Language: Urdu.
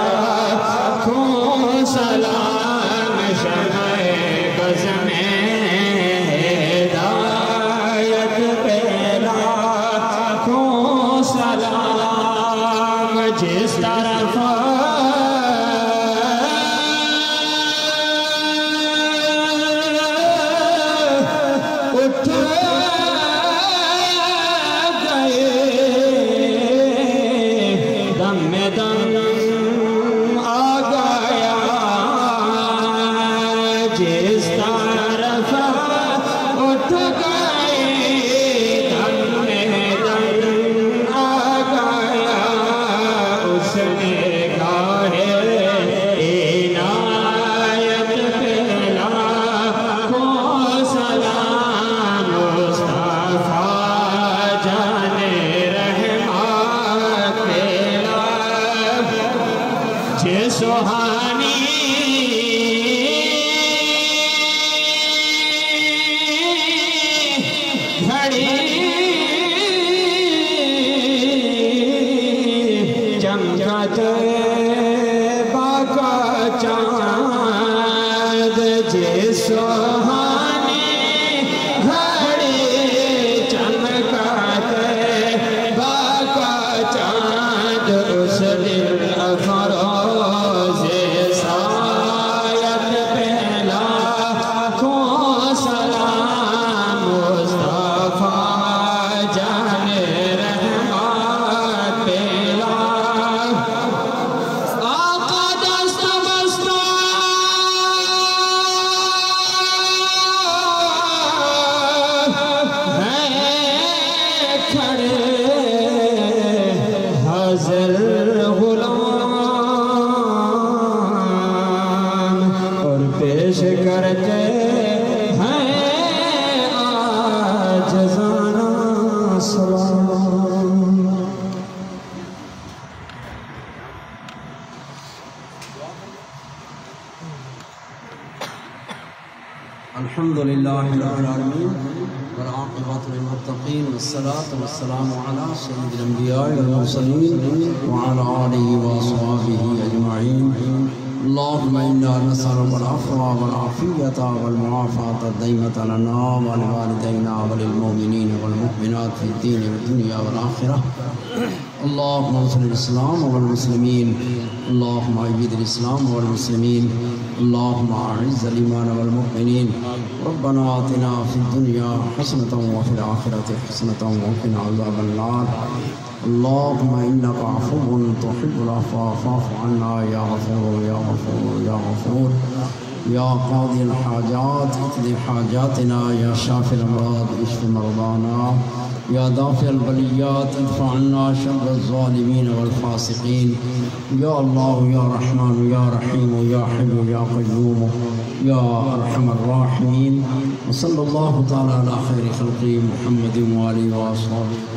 لاکھوں سلام شمع بز میں ہدایت پہ لاکھوں سلام جس طرف اٹھ سہانی گھڑی چمکت باقا چاند جے سہانی گھڑی چمکت باقا چاند اس دل افروز کرتے ہیں عاجزانہ سلام الحمدللہ رب العالمین والعاقبۃ للمتقین والصلاة والسلام علی سید الانبیاء والمرسلین وعلی آلہ واصحابہ اجمعین اللهم إنا نسألك العفو والعافية والمعافاة الدائمة لنا ولوالدينا وللمؤمنين والمؤمنات في الدين والدنيا والآخرة اللهم انصر الإسلام والمسلمين اللهم أيد الإسلام والمسلمين اللهم أعز الإيمان والمؤمنين ربنا آتنا في الدنيا حسنة وفي الآخرة حسنة وقنا عذاب النار اللهم إنك عفو تحب العفو فاعف عنا يا غفور يا غفور يا غفور يا قاضي الحاجات اقض حاجاتنا يا شافي الأمراض اشف مرضانا يا دافع البليات ادفع عنا شر الظالمين والفاسقين يا الله يا رحمن يا رحيم يا حي يا قيوم يا أرحم الراحمين وصلى الله تعالى على خير خلقه محمد وآله وأصحابه